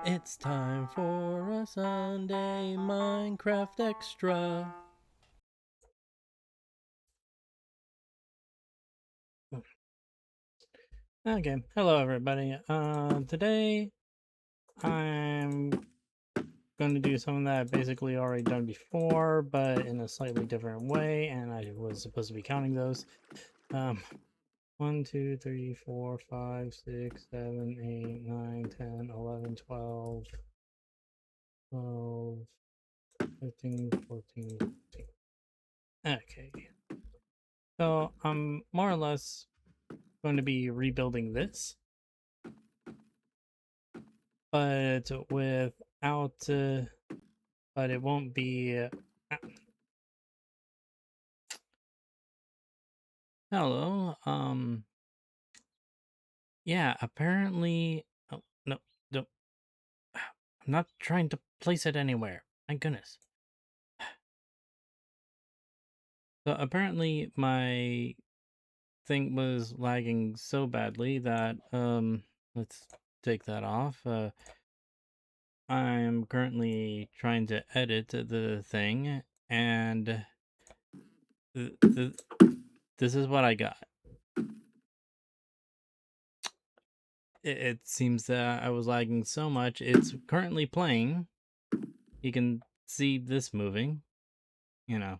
It's time for a Sunday Minecraft Extra. Okay, hello everybody. Today I'm going to do something that I've basically already done before, but in a slightly different way, and I was supposed to be counting those. 1, 2, 3, 4, 5, 6, 7, 8, 9, 10, 11, 12, 12, 13, 14, 15. Okay. So I'm more or less going to be rebuilding this, but without, but it won't be. Hello. Yeah. Apparently. Oh no, no. I'm not trying to place it anywhere. My goodness. So apparently my thing was lagging so badly that let's take that off. I'm currently trying to edit the thing, and this is what I got. It seems that I was lagging so much. It's currently playing. You can see this moving, you know,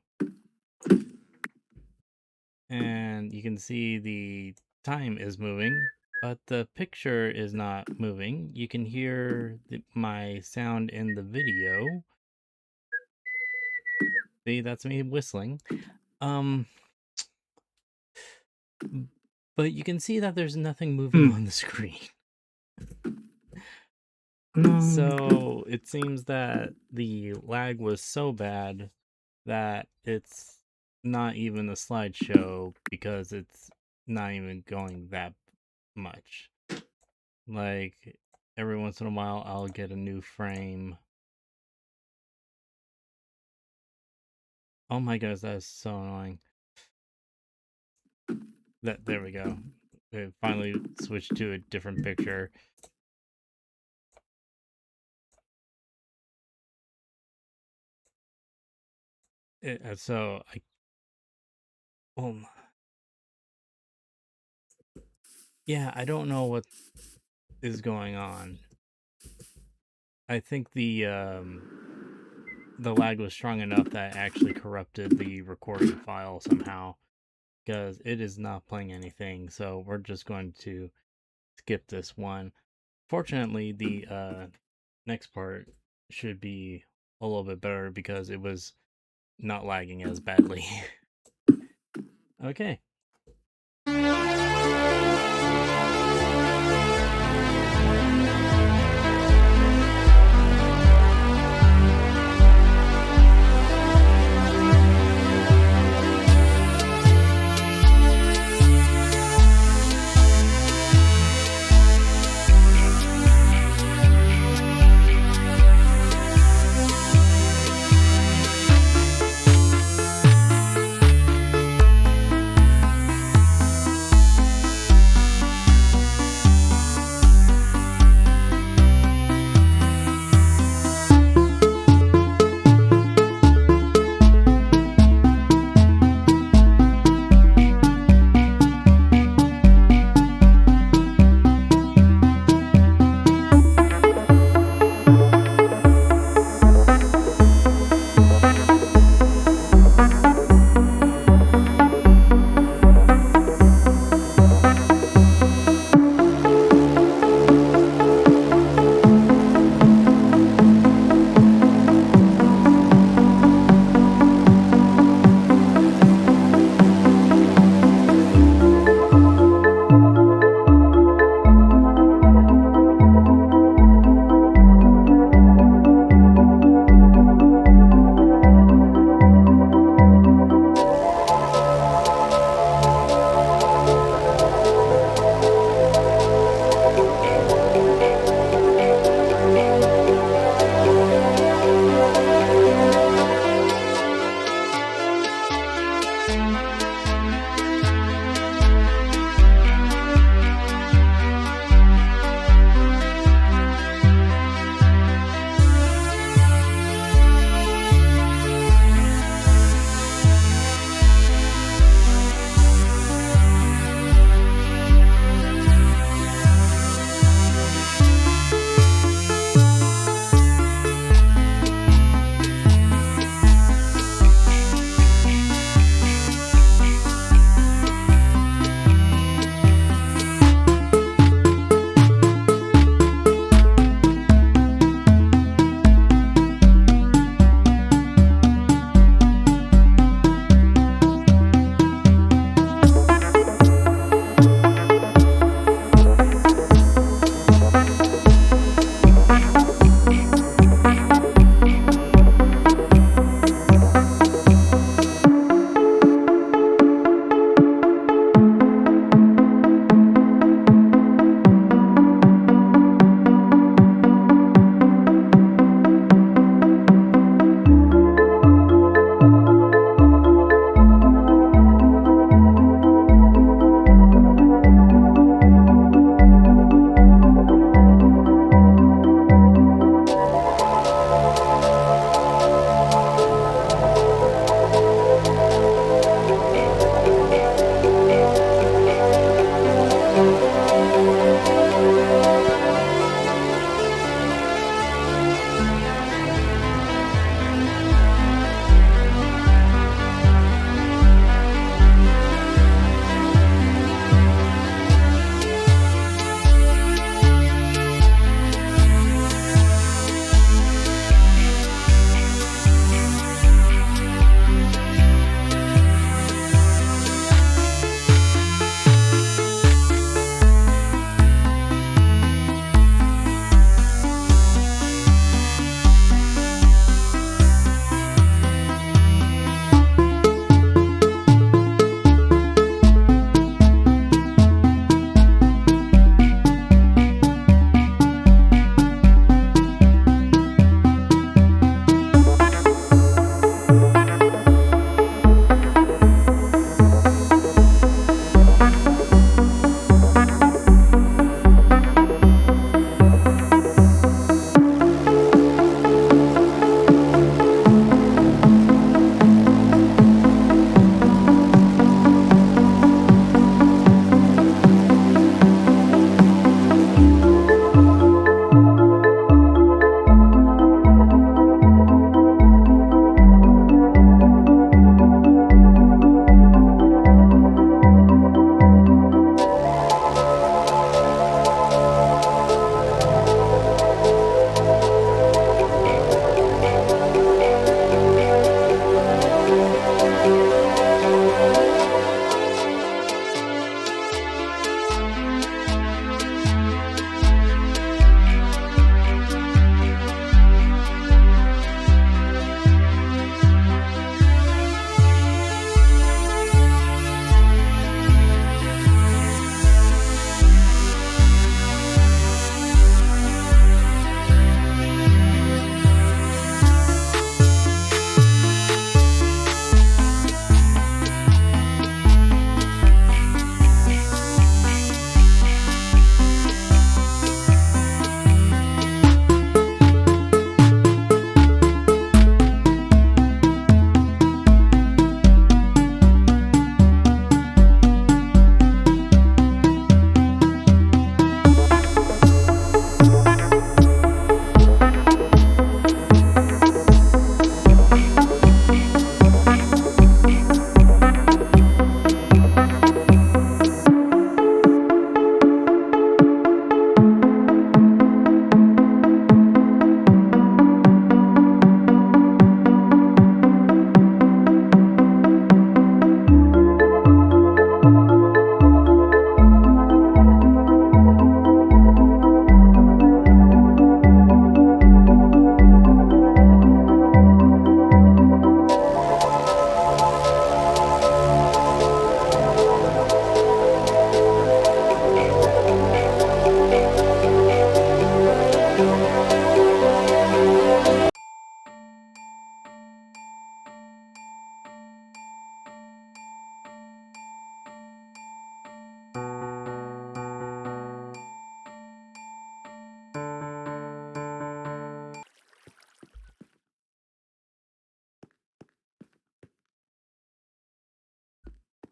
and you can see the time is moving, but the picture is not moving. You can hear my sound in the video. See, that's me whistling. But you can see that there's nothing moving on the screen. So it seems that the lag was so bad that it's not even a slideshow because it's not even going that much. Like, every once in a while, I'll get a new frame. Oh my gosh, that is so annoying. There we go. It finally switched to a different picture. So yeah, I don't know what is going on. I think the lag was strong enough that actually corrupted the recording file somehow, because it is not playing anything. So we're just going to skip this one. Fortunately, the next part should be a little bit better because it was not lagging as badly. Okay.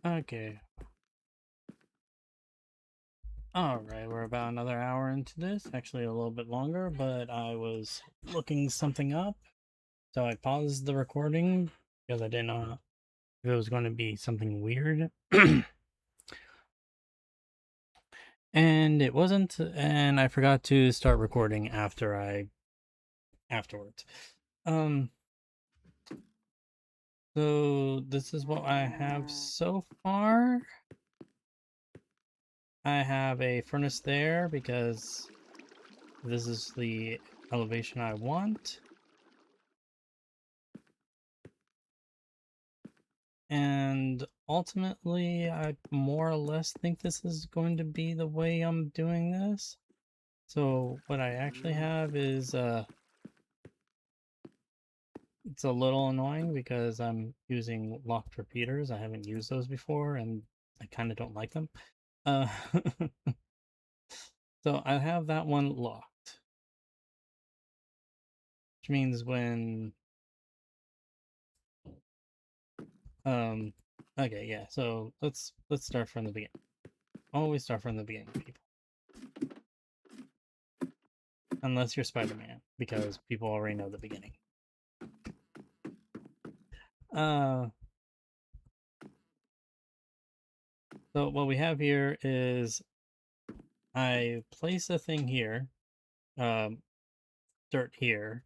Okay. Alright, we're about another hour into this. Actually, a little bit longer, but I was looking something up. So I paused the recording because I didn't know if it was going to be something weird. And it wasn't, and I forgot to start recording afterwards. Um so this is what I have so far. I have a furnace there because this is the elevation I want. And ultimately, I more or less think this is going to be the way I'm doing this. So what I actually have is it's a little annoying because I'm using locked repeaters. I haven't used those before and I kind of don't like them. Uh, so I have that one locked, which means when um okay, yeah. So let's start from the beginning. Always start from the beginning, people. Unless you're Spider-Man, because people already know the beginning. Uh So what we have here is I place a thing here, um, dirt here.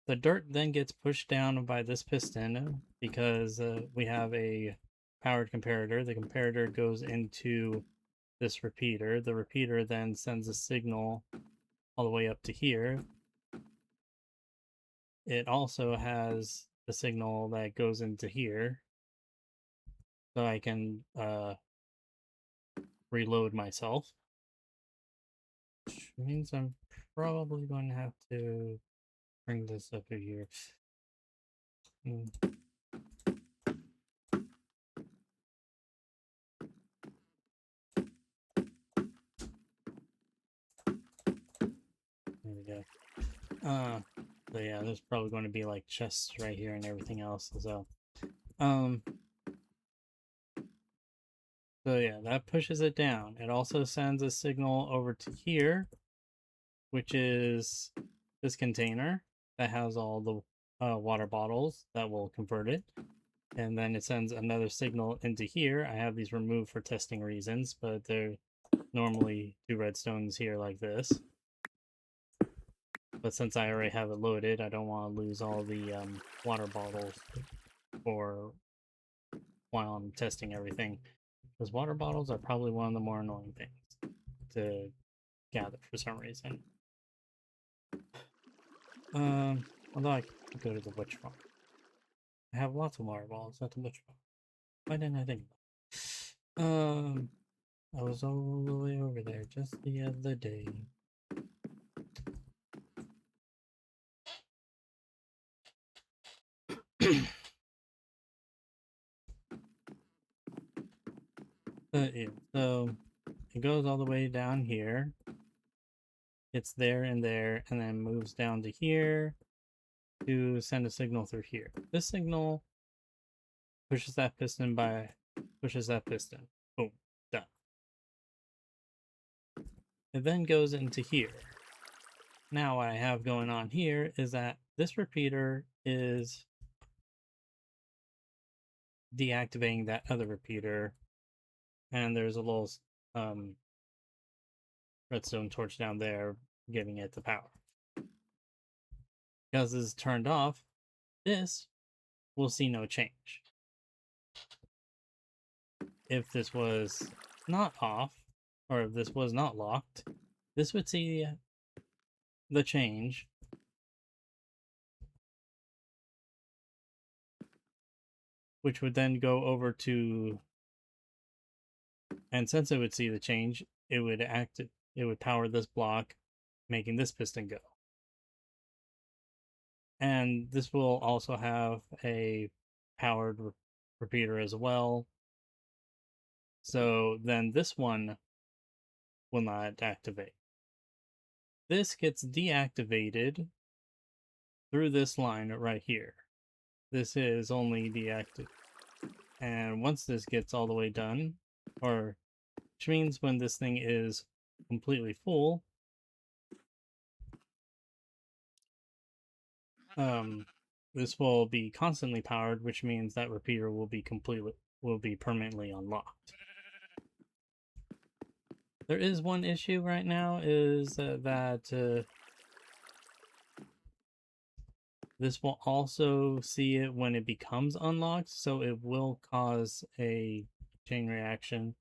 The dirt then gets pushed down by this piston because we have a powered comparator. The comparator goes into this repeater. The repeater then sends a signal all the way up to here. It also has a signal that goes into here, so I can reload myself. Which means I'm probably going to have to bring this up here. There we go. So yeah, there's probably going to be like chests right here and everything else. Um, so yeah, that pushes it down. It also sends a signal over to here, which is this container that has all the water bottles that will convert it. And then it sends another signal into here. I have these removed for testing reasons, but they're normally two redstones here like this. But since I already have it loaded, I don't want to lose all the water bottles for while I'm testing everything. Because water bottles are probably one of the more annoying things to gather for some reason. Although I could go to the witch farm. I have lots of water bottles at the witch farm. Why didn't I think about it? I was all the way over there just the other day. But yeah, so it goes all the way down here. It's there and there, and then moves down to here to send a signal through here. This signal pushes that piston. Boom, done. It then goes into here. Now what I have going on here is that this repeater is deactivating that other repeater, and there's a little redstone torch down there giving it the power. Because this is turned off, this will see no change. If this was not off, or if this was not locked, this would see the change, which would then go over to, and since it would see the change, it would power this block, making this piston go. And this will also have a powered repeater as well. So then this one will not activate. This gets deactivated through this line right here. This is only deactivated. And once this gets all the way done, or which means when this thing is completely full, this will be constantly powered, which means that repeater will be permanently unlocked. There is one issue right now is that this will also see it when it becomes unlocked, so it will cause a chain reaction,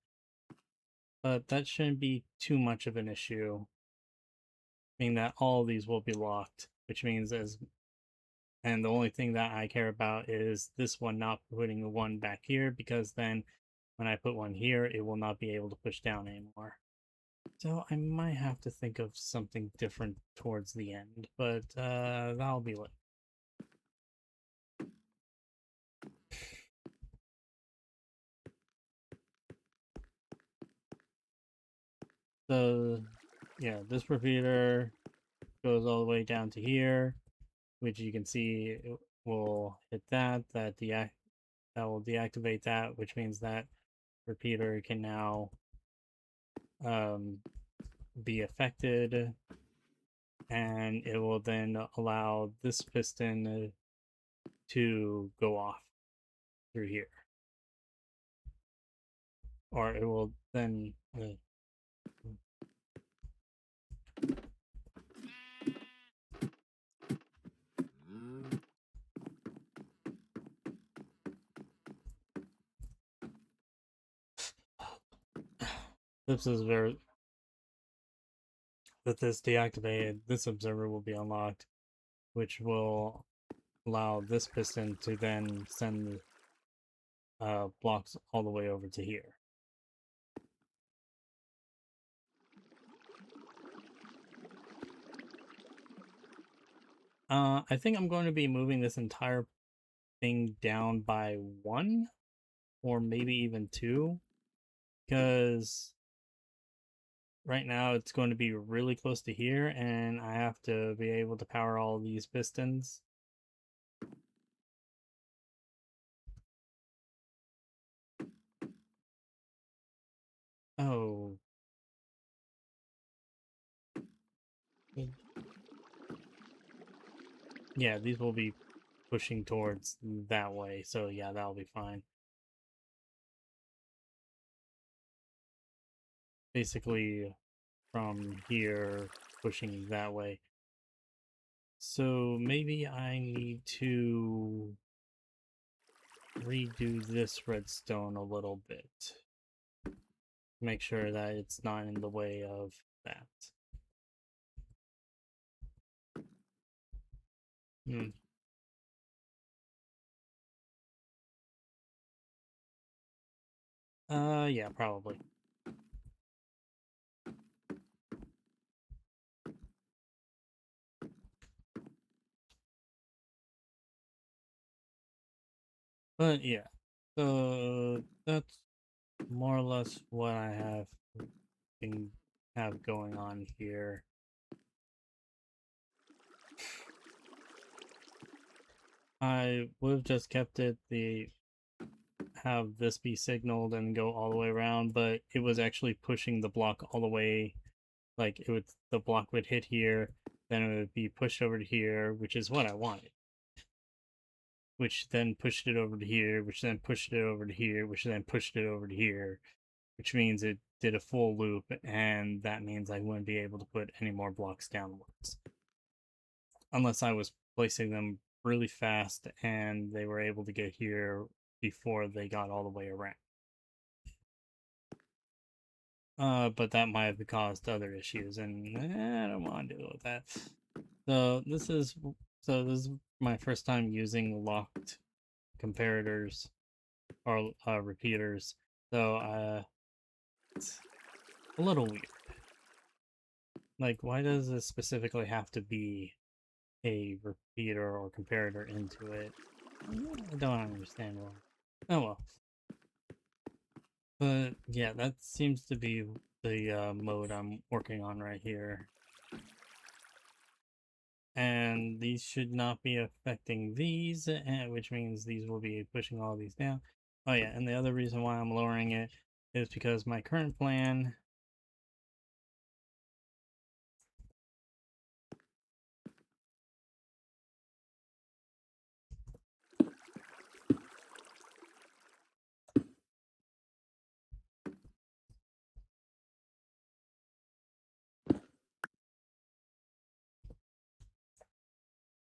but that shouldn't be too much of an issue, meaning that all of these will be locked, which means and the only thing that I care about is this one not putting one back here, because then when I put one here, it will not be able to push down anymore. So I might have to think of something different towards the end, but that'll be later. So yeah, this repeater goes all the way down to here, which you can see it will hit that will deactivate that, which means that repeater can now be affected, and it will then allow this piston to go off through here, or it will then this is very that this deactivated, this observer will be unlocked, which will allow this piston to then send blocks all the way over to here. I think I'm going to be moving this entire thing down by 1 or maybe even 2, because right now it's going to be really close to here and I have to be able to power all these pistons. Oh. Yeah, these will be pushing towards that way, so yeah, that'll be fine. Basically, from here, pushing that way. So maybe I need to redo this redstone a little bit. Make sure that it's not in the way of that. Hmm. Yeah, probably. But yeah, so that's more or less what I have going on here. I would have just kept it have this be signaled and go all the way around, but it was actually pushing the block all the way. Like the block would hit here, then it would be pushed over to here, which is what I wanted. Which then pushed it over to here, which then pushed it over to here, which then pushed it over to here, which means it did a full loop, and that means I wouldn't be able to put any more blocks downwards. Unless I was placing them really fast and they were able to get here before they got all the way around. But that might have caused other issues, and I don't want to deal with that. So this is my first time using locked comparators or repeaters. So it's a little weird. Like, why does this specifically have to be a repeater or comparator into it? I don't understand why. Oh well. But yeah, that seems to be the mode I'm working on right here. And these should not be affecting these, which means these will be pushing all these down. Oh yeah, and the other reason why I'm lowering it is because my current plan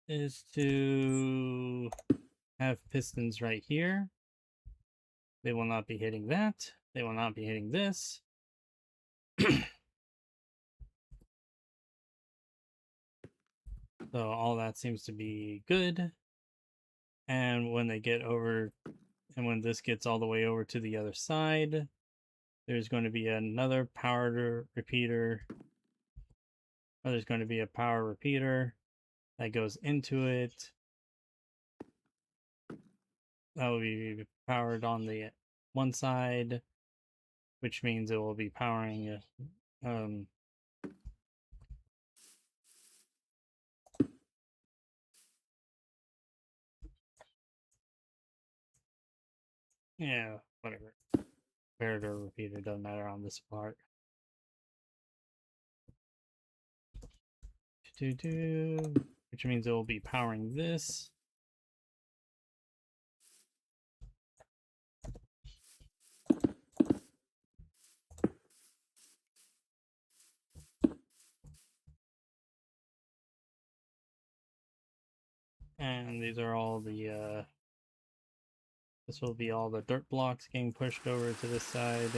is to have pistons right here. They will not be hitting that. They will not be hitting this. So all that seems to be good. And when they get over, and when this gets all the way over to the other side, there's going to be another power repeater. Or there's going to be a power repeater that goes into it. That will be powered on the one side, which means it will be powering yeah, whatever. Comparator repeater doesn't matter on this part. Which means it will be powering this. And these are all the this will be all the dirt blocks getting pushed over to this side.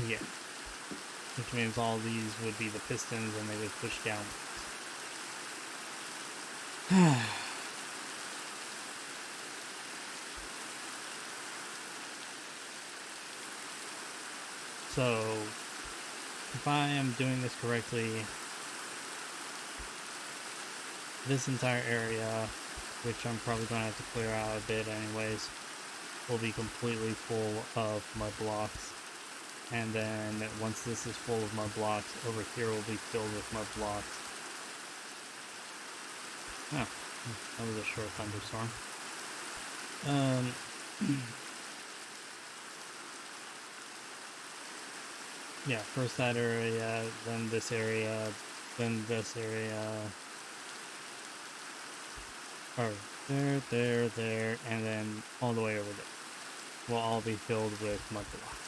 Yeah. Which means all these would be the pistons and they would push down. So, if I am doing this correctly, this entire area, which I'm probably going to have to clear out a bit anyways, will be completely full of mud blocks. And then once this is full of mud blocks, over here will be filled with mud blocks. Oh, that was a short thunderstorm. Yeah, first that area, then this area, then this area. Or there, and then all the way over there. Will all be filled with mud blocks.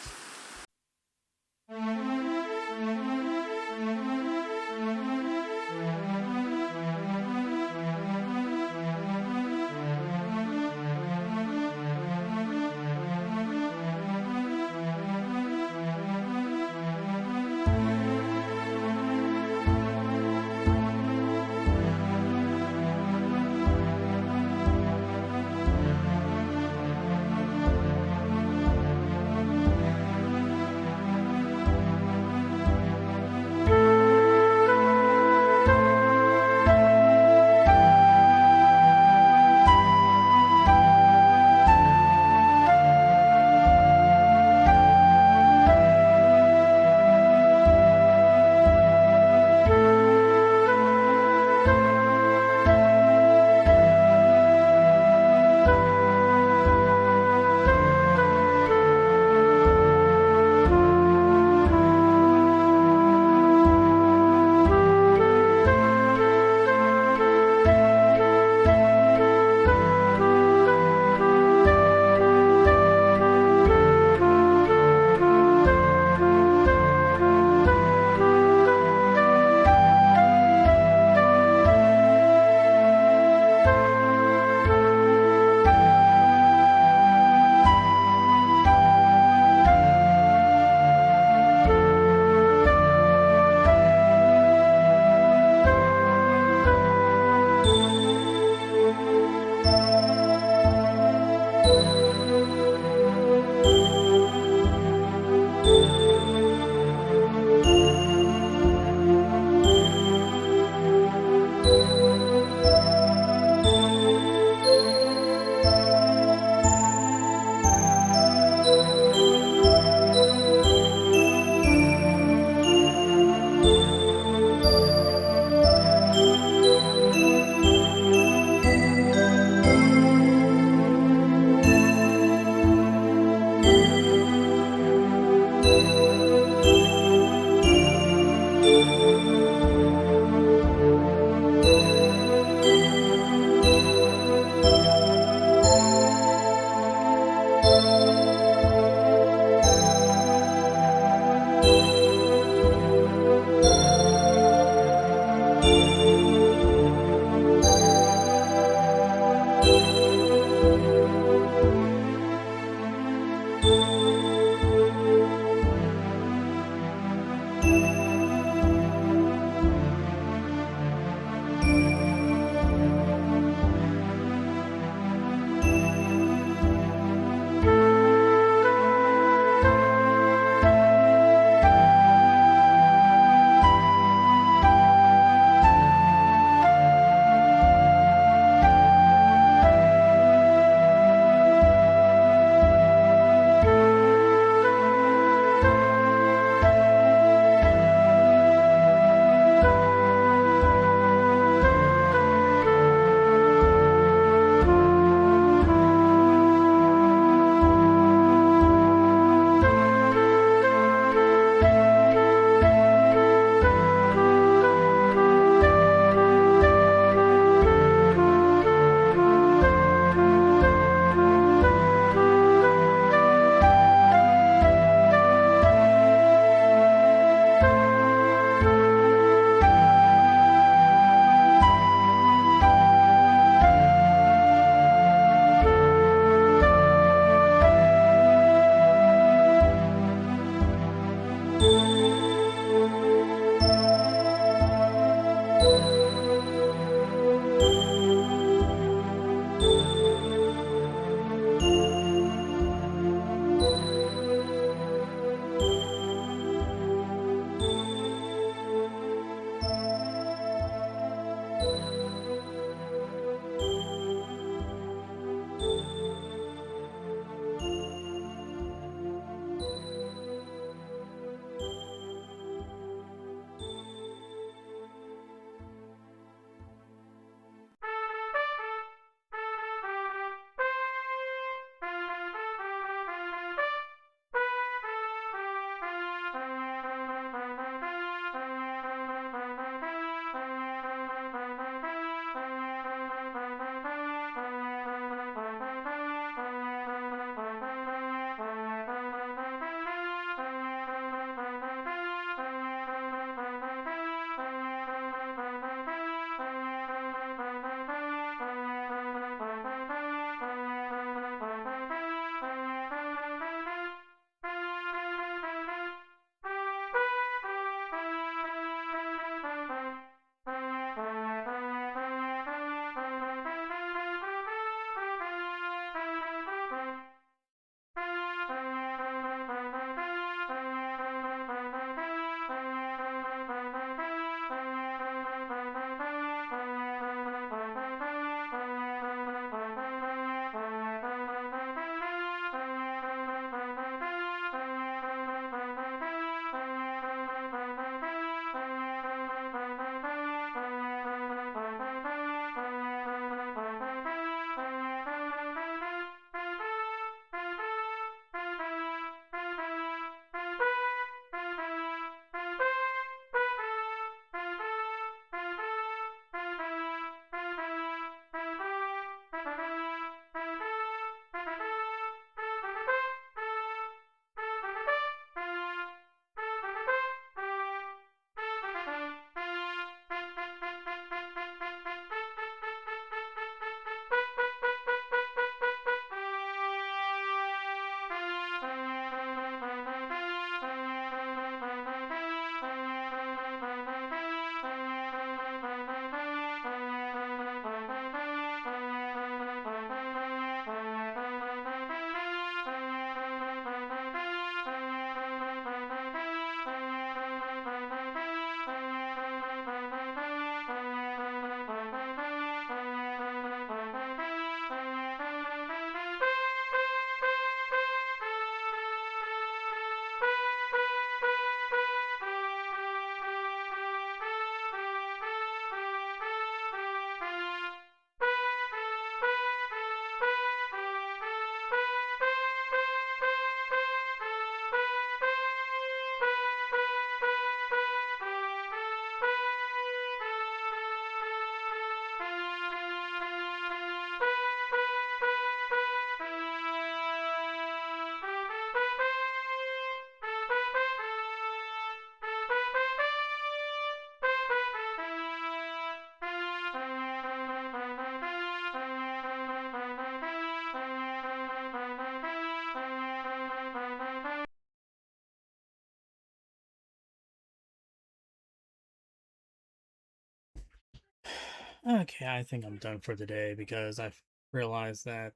Okay, I think I'm done for the day because I've realized that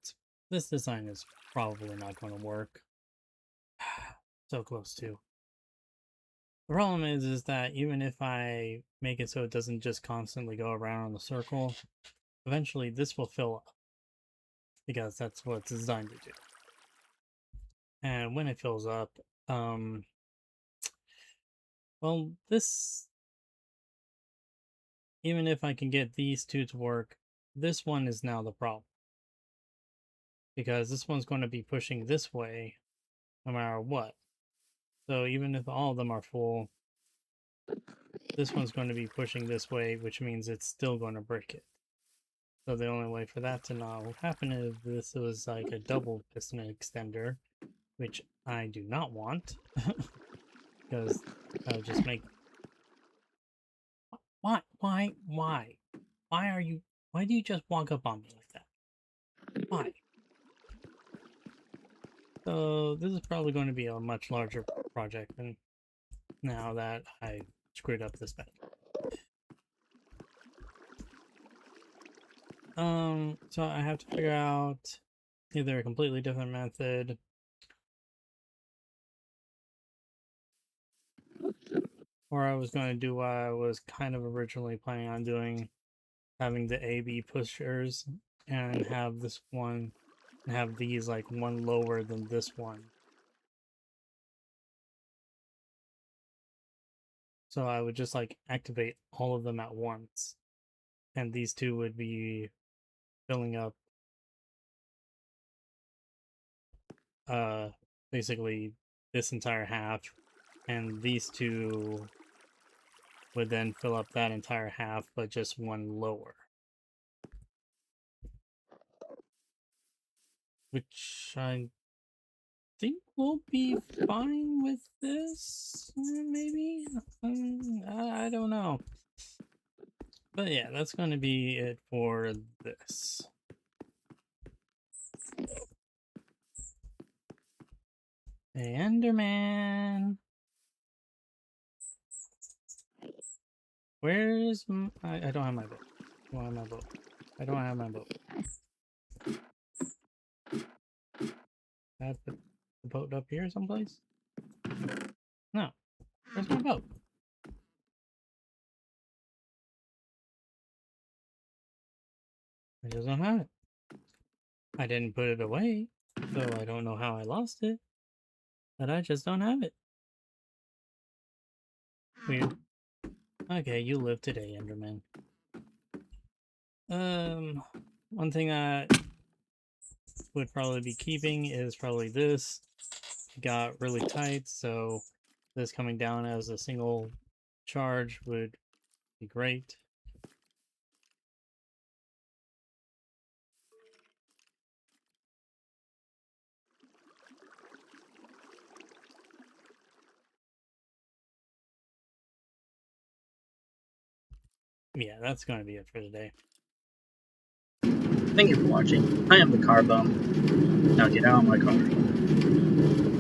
this design is probably not going to work. So close to. The problem is that even if I make it so it doesn't just constantly go around in the circle, eventually this will fill up because that's what it's designed to do. And when it fills up, um, well, this, even if I can get these two to work, this one is now the problem because this one's going to be pushing this way no matter what. So even if all of them are full, this one's going to be pushing this way, which means it's still going to break it. So the only way for that to not happen is this was like a double piston extender, which I do not want because that would just make. Why? Why are you? Why do you just walk up on me like that? Why? So this is probably going to be a much larger project than now that I screwed up this bad. So I have to figure out either a completely different method or I was going to do what I was kind of originally planning on doing, having the AB pushers and have this one and have these like one lower than this one. So I would just like activate all of them at once. And these two would be filling up basically this entire half, and these two would then fill up that entire half, but just one lower. Which I think we'll be fine with this, maybe? I don't know. But yeah, that's going to be it for this. Hey, Enderman! Where's I don't have my boat. I don't have my boat. I don't have my boat. I have to put the boat up here someplace? No. Where's my boat? I just don't have it. I didn't put it away, so I don't know how I lost it. But I just don't have it. Weird. Okay, you live today, Enderman. One thing I would probably be keeping is probably this. It got really tight, so this coming down as a single charge would be great. Yeah, that's going to be it for today. Thank you for watching. I am the car bum. Now get out of my car.